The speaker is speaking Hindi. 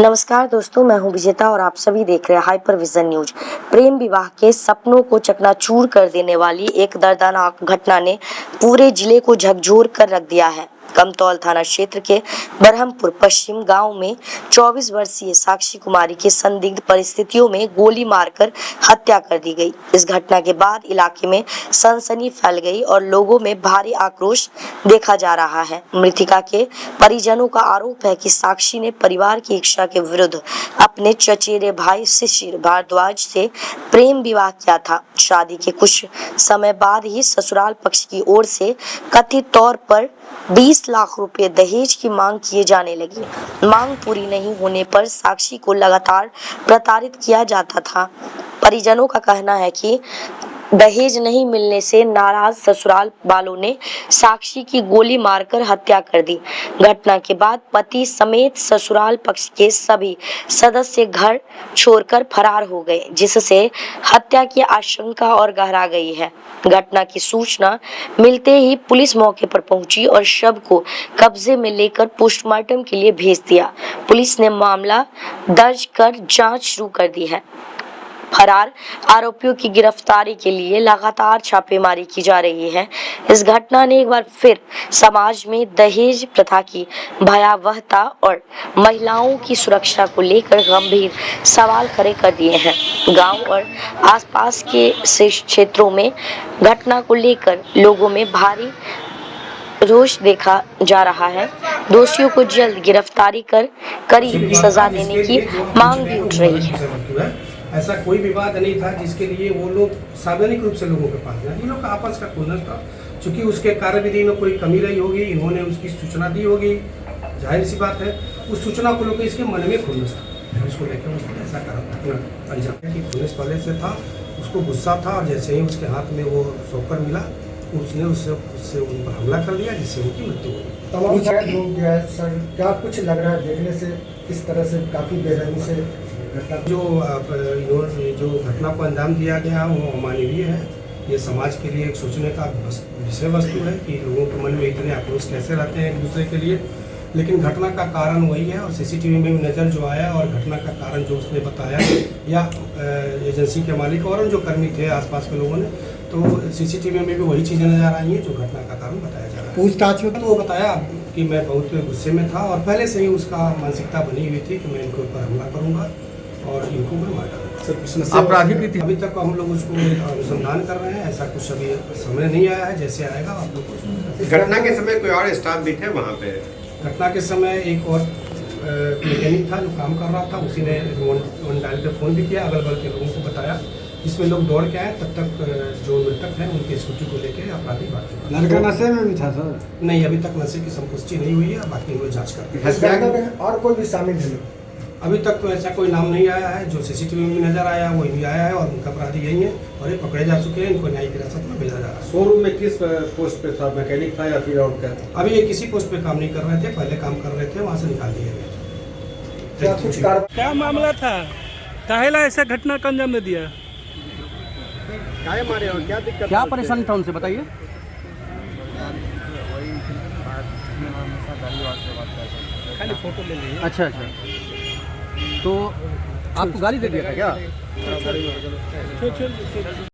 नमस्कार दोस्तों, मैं हूं विजेता और आप सभी देख रहे हैं हाइपर विजन न्यूज। प्रेम विवाह के सपनों को चकनाचूर कर देने वाली एक दर्दनाक घटना ने पूरे जिले को झकझोर कर रख दिया है। कमतौल थाना क्षेत्र के बरहमपुर पश्चिम गांव में 24 वर्षीय साक्षी कुमारी की संदिग्ध परिस्थितियों में गोली मारकर हत्या कर दी गई। इस घटना के बाद इलाके में सनसनी फैल गई और लोगों में भारी आक्रोश देखा जा रहा है। मृतका के परिजनों का आरोप है कि साक्षी ने परिवार की इच्छा के विरुद्ध अपने चचेरे भाई शिशिर भारद्वाज से प्रेम विवाह किया था। शादी के कुछ समय बाद ही ससुराल पक्ष की ओर से कथित तौर पर 20 लाख रुपए दहेज की मांग किए जाने लगी। मांग पूरी नहीं होने पर साक्षी को लगातार प्रताड़ित किया जाता था। परिजनों का कहना है कि दहेज नहीं मिलने से नाराज ससुराल वालों ने साक्षी की गोली मारकर हत्या कर दी। घटना के बाद पति समेत ससुराल पक्ष के सभी सदस्य घर छोड़कर फरार हो गए, जिससे हत्या की आशंका और गहरा गई है। घटना की सूचना मिलते ही पुलिस मौके पर पहुंची और शव को कब्जे में लेकर पोस्टमार्टम के लिए भेज दिया। पुलिस ने मामला दर्ज कर जांच शुरू कर दी है। फरार आरोपियों की गिरफ्तारी के लिए लगातार छापेमारी की जा रही है। इस घटना ने एक बार फिर समाज में दहेज प्रथा की भयावहता और महिलाओं की सुरक्षा को लेकर गंभीर सवाल खड़े कर दिए हैं। गांव और आसपास के क्षेत्रों में घटना को लेकर लोगों में भारी रोष देखा जा रहा है। दोषियों को जल्द गिरफ्तारी कर कड़ी सजा देने की मांग भी उठ रही है। ऐसा कोई विवाद नहीं था जिसके लिए वो लोग सार्वजनिक रूप से लोगों के पास जाए। इन लोग का आपस का खुन्नस था, चूंकि उसके कार्यविधि में कोई कमी रही होगी, इन्होंने उसकी सूचना दी होगी, जाहिर सी बात है। उस सूचना को लेकर इसके मन में खुन्नस था, उसको लेकर उसने ऐसा करा अंजाम की खुन्नस पहले से था, उसको गुस्सा था और जैसे ही उसके हाथ में वो सोकर मिला उसने उससे उन पर हमला कर दिया, जिससे उनकी मृत्यु हुई। तमाम शायद हो गया है सर, क्या कुछ लग रहा है देखने से, किस तरह से काफ़ी बेरहमी से जो घटना को अंजाम दिया गया वो अमानवीय है। ये समाज के लिए एक सोचने का विषय वस्तु है कि लोगों के मन में इतने आक्रोश कैसे रहते हैं एक दूसरे के लिए। लेकिन घटना का कारण वही है और सीसीटीवी में भी नज़र जो आया और घटना का कारण जो उसने बताया या एजेंसी के मालिक और जो कर्मी थे आसपास के लोगों ने, तो सीसीटीवी में भी वही चीज़ें नज़र आई हैं जो घटना का कारण बताया जा रहा है। पूछताछ में तो वो बताया कि मैं बहुत गुस्से में था और पहले से ही उसका मानसिकता बनी हुई थी कि मैं इनके ऊपर हमला करूँगा और इनको मैं मार डालूंगा। आपराधिक की अभी तक हम लोग उसको अनुसंधान कर रहे हैं, ऐसा कुछ अभी समय नहीं आया है। जैसे आएगा आप लोग को। घटना के समय कोई और स्टाफ भी थे वहाँ पे? घटना के समय एक और मैकेनिक था जो काम कर रहा था, उसी ने वन डायल पे फ़ोन भी किया, अगल बगल के लोगों को बताया, जिसमें लोग दौड़ के आए। तब तक जो मृतक हैं उनकी स्कूटी को लेकर अपराधी भाग। लड़का नशे में भी था सर? नहीं, अभी तक नशे की संपुष्टि नहीं हुई है, बाकी लोग जाँच करते हैं। और कोई भी शामिल है? अभी तक तो ऐसा कोई नाम नहीं आया है। जो सीसीटीवी में नजर आया वही भी आया है और उनका अपराधी यही है और ये पकड़े जा चुके हैं। इनको न्यायिक हिरासत में भेजा जा रहा है। शोरूम में किस पोस्ट पे था? मैकेनिक था या फिर और क्या? अभी ये किसी पोस्ट पे काम नहीं कर रहे थे, पहले काम कर रहे थे, वहाँ से निकाल दिए गए। क्या मामला था? काहेला ऐसा घटना का अंजाम दिया? क्या मारे और क्या दिक्कत? क्या परेशानी था उनसे बताइए। खाली फोटो ले लीजिए। अच्छा, तो आपको गाली दे दिया था क्या?